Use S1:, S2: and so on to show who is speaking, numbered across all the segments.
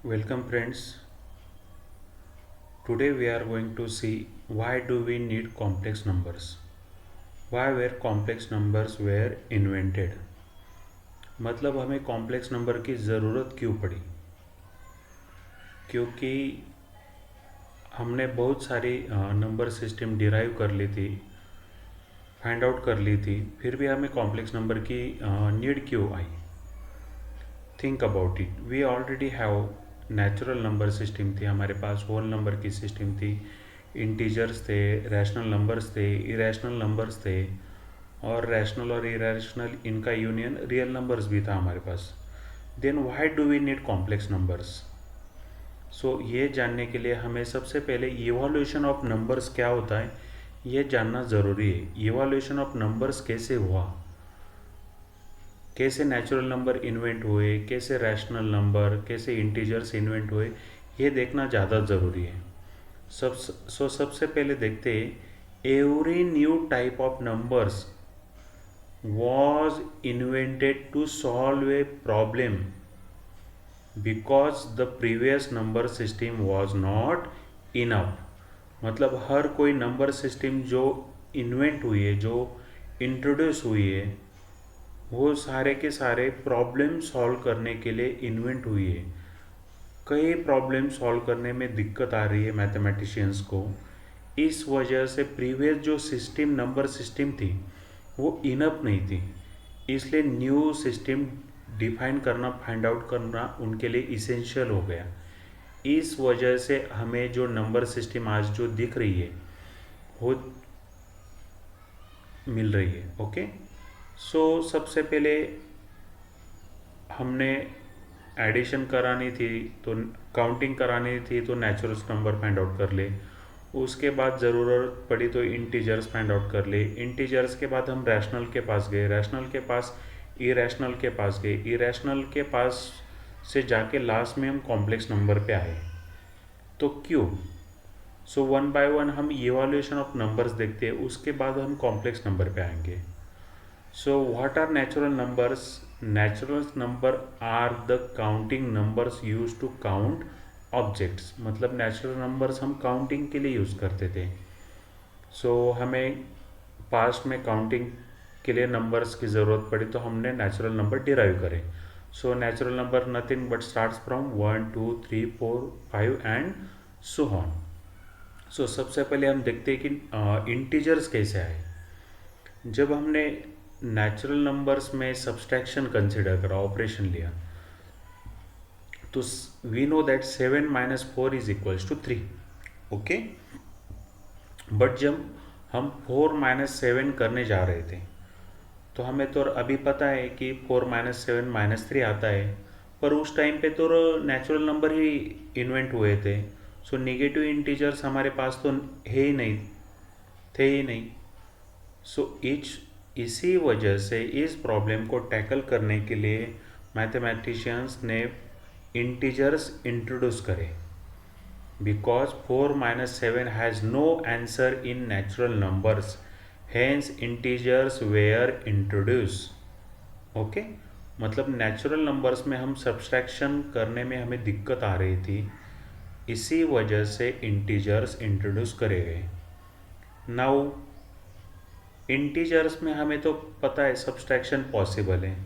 S1: Welcome friends. Today we are going to see why do we need complex numbers? Why were complex numbers were invented? मतलब हमें complex number की ज़रूरत क्यों पड़ी? क्योंकि हमने बहुत सारी नंबर सिस्टम डिराइव कर ली थी, फाइंड आउट कर ली थी, फिर भी हमें कॉम्प्लेक्स नंबर की नीड क्यों आई? Think about it. We already have natural number system थी, हमारे पास होल नंबर की सिस्टम थी, इंटीजर्स थे, रैशनल नंबर्स थे, इरेशनल नंबर्स थे, और रैशनल और इरेशनल इनका यूनियन रियल नंबर्स भी था हमारे पास. Then why do we need complex numbers? So ये जानने के लिए हमें सबसे पहले इवोल्यूशन ऑफ नंबर्स क्या होता है ये जानना ज़रूरी है. इवोल्यूशन ऑफ नंबर्स कैसे हुआ, कैसे नेचुरल नंबर इन्वेंट हुए, कैसे रैशनल नंबर, कैसे इंटीजर्स इन्वेंट हुए, ये देखना ज़्यादा ज़रूरी है. सबसे पहले देखते हैं every new type of numbers was invented to solve a problem because the previous number system was not enough. मतलब हर कोई नंबर सिस्टम जो इन्वेंट हुई है, जो इंट्रोड्यूस हुई है, वो सारे के सारे प्रॉब्लम सॉल्व करने के लिए इन्वेंट हुई है. कई प्रॉब्लम सॉल्व करने में दिक्कत आ रही है मैथमेटिशियंस को. इस वजह से प्रीवियस जो सिस्टम नंबर सिस्टम थी वो इनफ नहीं थी, इसलिए न्यू सिस्टम डिफाइन करना, फाइंड आउट करना उनके लिए इसेंशियल हो गया. इस वजह से हमें जो नंबर सिस्टम आज जो दिख रही है वो मिल रही है. ओके, सो सबसे पहले हमने एडिशन करानी थी तो काउंटिंग करानी थी तो नेचुरल नंबर फाइंड आउट कर ले. उसके बाद ज़रूरत पड़ी तो इंटीजर्स फाइंड आउट कर ले. इंटीजर्स के बाद हम रैशनल के पास गए, रैशनल के पास इरेशनल के पास गए, इरेशनल के पास से जाके लास्ट में हम कॉम्प्लेक्स नंबर पे आए. तो क्यों? सो वन बाय वन हम इवोल्यूशन ऑफ नंबर्स देखते हैं, उसके बाद हम कॉम्प्लेक्स नंबर पे आएंगे. So what are natural numbers? Natural number are the counting numbers use to count objects. मतलब नेचुरल नंबर्स हम काउंटिंग के लिए यूज़ करते थे. सो हमें पास्ट में काउंटिंग के लिए नंबर्स की ज़रूरत पड़ी तो हमने नेचुरल नंबर डिराइव करे. So natural number nothing but starts from 1 2 3 4 5 and so on. So सबसे पहले हम देखते हैं कि इंटीजर्स कैसे आए. जब हमने नेचुरल नंबर्स में सब्सट्रैक्शन कंसिडर करा, ऑपरेशन लिया, तो we know that 7 minus 4 is equals to 3. Okay, but जब हम 4 माइनस 7 करने जा रहे थे तो हमें तो अभी पता है कि 4 माइनस 7 माइनस 3 आता है, पर उस टाइम पे तो नेचुरल नंबर ही इन्वेंट हुए थे. सो नेगेटिव इंटीजर्स हमारे पास तो है ही नहीं, थे ही नहीं. सो इसी वजह से इस प्रॉब्लम को टैकल करने के लिए मैथमेटिशियंस ने इंटीजर्स इंट्रोड्यूस करे. Because 4 minus 7 has no answer in natural numbers, hence integers were introduce. Okay, मतलब नेचुरल नंबर्स में हम सब्सट्रैक्शन करने में हमें दिक्कत आ रही थी, इसी वजह से इंटीजर्स इंट्रोड्यूस करे गए. नाउ इंटीजर्स में हमें तो पता है सब्सट्रैक्शन पॉसिबल है.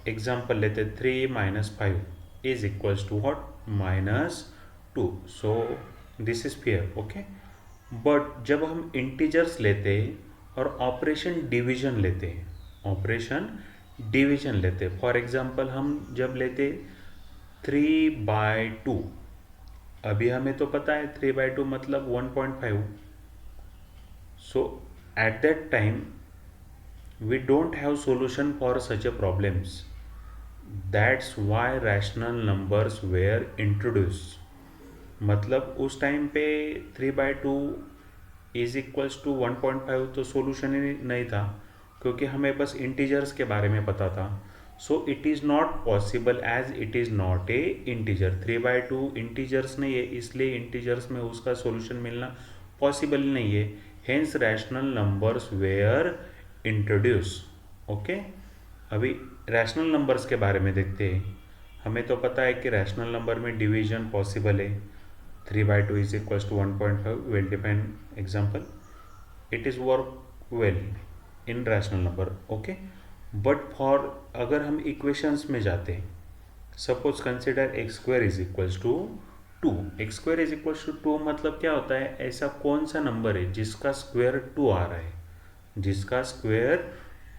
S1: एग्जाम्पल लेते, 3 minus 5 is equals to what? -2. So this is fair. Okay, but जब हम इंटीजर्स लेते और ऑपरेशन डिवीजन लेते, ऑपरेशन डिवीजन लेते, फॉर एग्जाम्पल हम जब लेते 3/2, अभी हमें तो पता है 3/2 मतलब 1.5. सो at that time we don't have solution for such a problems. That's why rational numbers were introduced. मतलब उस टाइम पे 3/2 इज इक्वल्स टू 1.5 तो सोल्यूशन ही नहीं था, क्योंकि हमें बस इंटीजर्स के बारे में पता था. So it is not possible as it is not a integer. 3/2 integers नहीं है, इसलिए इंटीजर्स में उसका सोल्यूशन मिलना पॉसिबल नहीं है. Hence rational numbers were introduce. Okay, अभी रैशनल नंबर्स के बारे में देखते हैं. हमें तो पता है कि रैशनल नंबर में डिवीजन पॉसिबल है. 3/2 is equals to 1.5. Well defined example. It is work well in rational number. Okay. But for अगर हम इक्वेशंस में जाते हैं, suppose consider x square is equals to 2. X square is equals to 2 मतलब क्या होता है, ऐसा कौन सा नंबर है जिसका स्क्वायर 2 आ रहा है, जिसका स्क्वायर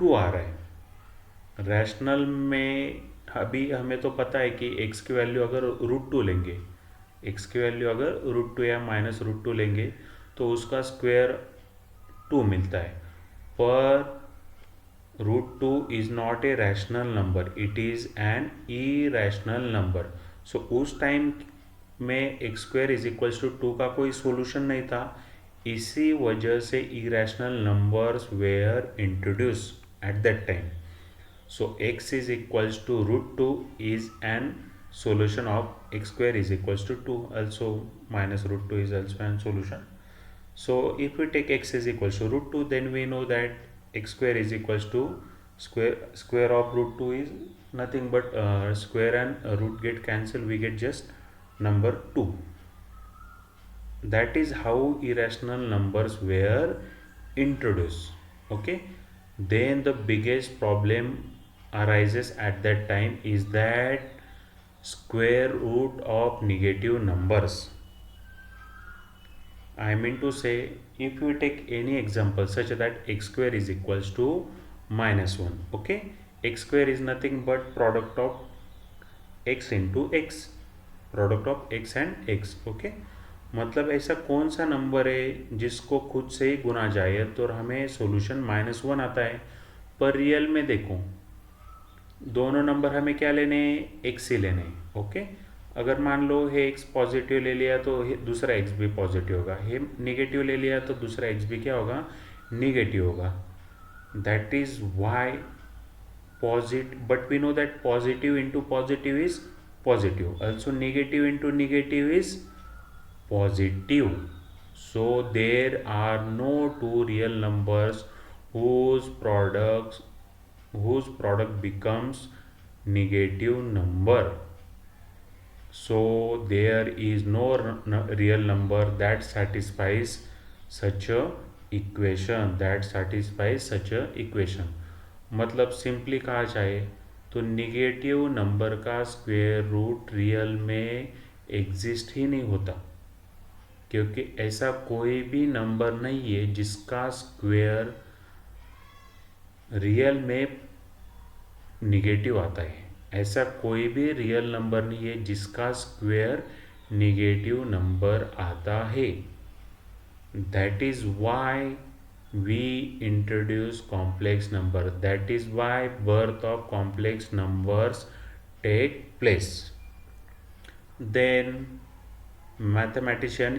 S1: 2 आ रहा है. रैशनल में अभी हमें तो पता है कि एक्स की वैल्यू अगर √2 लेंगे, एक्स की वैल्यू अगर √2 या -√2 लेंगे तो उसका स्क्वायर 2 मिलता है. पर √2 is not a rational number, it is an irrational number. So उस टाइम में x square is equals to 2 का कोई सोल्यूशन नहीं था. इसी वजह से irrational numbers were introduced at that time. So x is equals to √2 is an solution of x square is equals to 2. Also -√2 is also an solution. So if we take x is equals to √2, then we know that x square is equals to square of √2 is nothing but square and root get cancelled, we get just number 2. That is how irrational numbers were introduced. Okay. Then the biggest problem arises at that time is that square root of negative numbers. I mean to say, if you take any example such that x square is equals to -1. Okay. X square is nothing but product of x into x, product of x and x. Okay. मतलब ऐसा कौन सा number है जिसको खुद से ही गुना जाए तो हमें सॉल्यूशन -1 आता है. पर रियल में देखो, दोनों नंबर हमें क्या लेने हैं, x ही लेने हैं. ओके. अगर मान लो है x पॉजिटिव ले लिया तो दूसरा x भी पॉजिटिव होगा, है निगेटिव ले लिया तो दूसरा x भी क्या होगा, निगेटिव होगा. That is why positive, but we know that positive into positive is positive, also negative into negative is positive. So there are no two real numbers whose product becomes negative number. So there is no real number that satisfies such a equation. मतलब simply कहा जाए तो negative number का square root real में exist ही नहीं होता, क्योंकि ऐसा कोई भी नंबर नहीं है जिसका स्क्वायर रियल में निगेटिव आता है. ऐसा कोई भी रियल नंबर नहीं है जिसका स्क्वायर निगेटिव नंबर आता है. That is why we introduce complex number. That is why birth of complex numbers take place. Then mathematician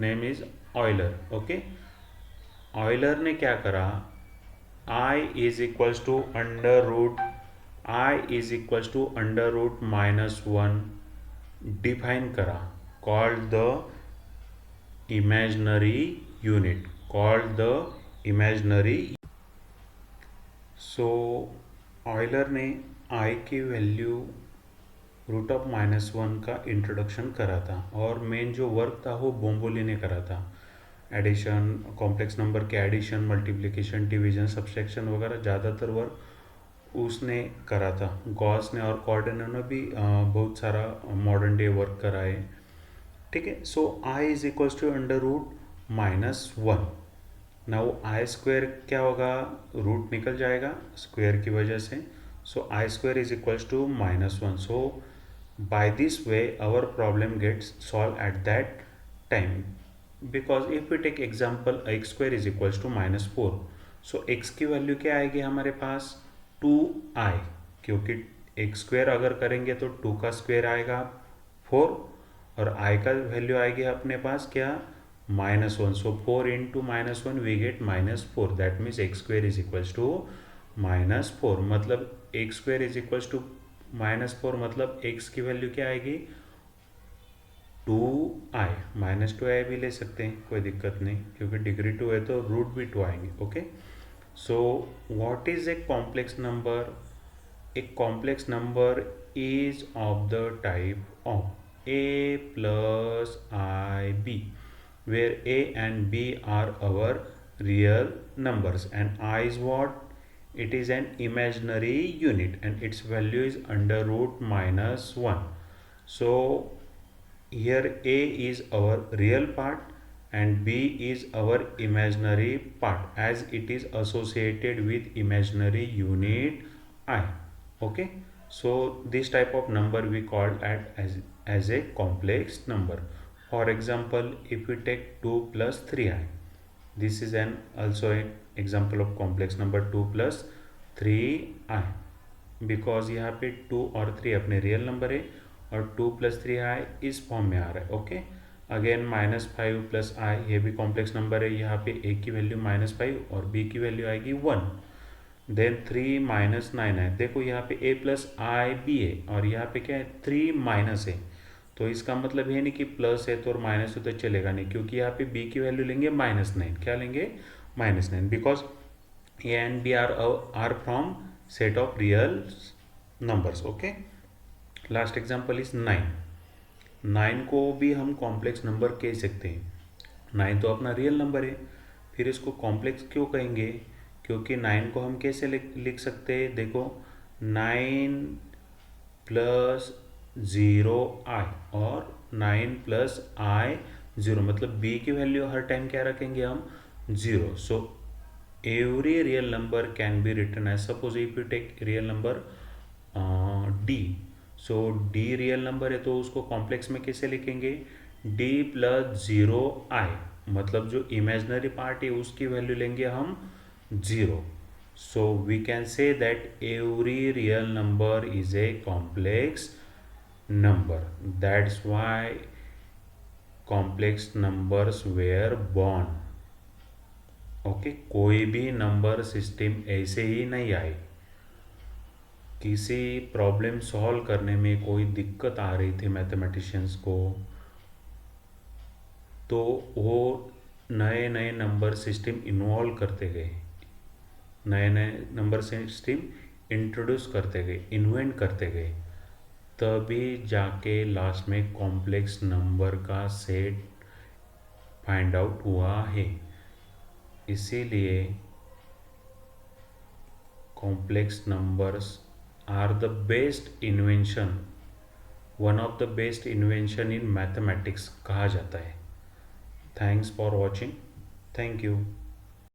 S1: name is Euler. Okay. Euler ने क्या करा, I is equals to under root -1 define करा, called the imaginary unit. So Euler ने i की value √-1 का introduction करा था, और मेन जो वर्क था वो बोम्बोली ने करा था. एडिशन, कॉम्प्लेक्स नंबर के एडिशन, मल्टीप्लिकेशन, डिवीजन, सब्सट्रैक्शन वगैरह ज़्यादातर वर्क उसने करा था. गॉस ने और कॉर्डन ने भी बहुत सारा मॉडर्न डे वर्क करा है. ठीक है. So i is equals to √-1. Now i square क्या होगा, रूट निकल जाएगा स्क्वायर की वजह से. So i square is equals to -1. So by this way our problem gets solve at that time, because if we take example x square is equals to -4. So x की value क्या आएगी हमारे पास, 2i, क्योंकि x square अगर करेंगे तो 2 का square आएगा 4, और i का वैल्यू आएगी अपने पास क्या, -1. So 4 into -1 we get -4. That means x square is equals to -4. मतलब x square is equals to -4 मतलब एक्स की वैल्यू क्या आएगी, 2i. -2i भी ले सकते हैं, कोई दिक्कत नहीं, क्योंकि डिग्री 2 है तो रूट भी 2 आएंगे. Okay. So what is a complex number, a complex number is of the type of a plus ib, where a and b are our real numbers and I is what? It is an imaginary unit and its value is under root minus 1. So here a is our real part and b is our imaginary part, as it is associated with imaginary unit I. Okay, so this type of number we call as a complex number. For example, if we take 2 plus 3i, this is an also an example of complex number 2 plus 3i, because यहाँ पे 2 और 3 अपने real number है और 2 plus 3i इस form में आ रहा है. ओके, अगेन -5 प्लस i, ये भी कॉम्प्लेक्स नंबर है. यहाँ पे a की वैल्यू -5 और b की वैल्यू आएगी 1. देन 3 माइनस 9 है. देखो यहाँ पे a प्लस आई बी है और यहाँ पे क्या है 3 माइनस है. तो इसका मतलब ये नहीं कि प्लस है तो और माइनस है तो चलेगा नहीं, क्योंकि यहाँ पे b की वैल्यू लेंगे -9. क्या लेंगे? -9, because a and b are from set of real numbers. Okay, last example is 9. 9 को भी हम कॉम्प्लेक्स नंबर कह सकते हैं. 9 तो अपना रियल नंबर है, फिर इसको कॉम्प्लेक्स क्यों कहेंगे? क्योंकि 9 को हम कैसे लिख सकते हैं? देखो 9 प्लस 0i और 9 प्लस i 0, मतलब b की वैल्यू हर टाइम क्या रखेंगे हम? 0. सो every real number can be written as, suppose if you take real number d, so d real number है तो उसको कॉम्प्लेक्स में कैसे लिखेंगे? d प्लस 0i, मतलब जो इमेजनरी पार्ट है उसकी वैल्यू लेंगे हम 0. So we can say that every real number is a complex number. That's why complex numbers were born. Okay, कोई भी नंबर सिस्टम ऐसे ही नहीं आए. किसी प्रॉब्लम सॉल्व करने में कोई दिक्कत आ रही थी मैथमेटिशियंस को, तो वो नए नए नंबर सिस्टम इन्वॉल्व करते गए, नए नए नंबर सिस्टम इंट्रोड्यूस करते गए, इन्वेंट करते गए, तभी जाके लास्ट में कॉम्प्लेक्स नंबर का सेट फाइंड आउट हुआ है. इसीलिए complex numbers are the best invention, one of the best invention in mathematics कहा जाता है. Thanks for watching. Thank you.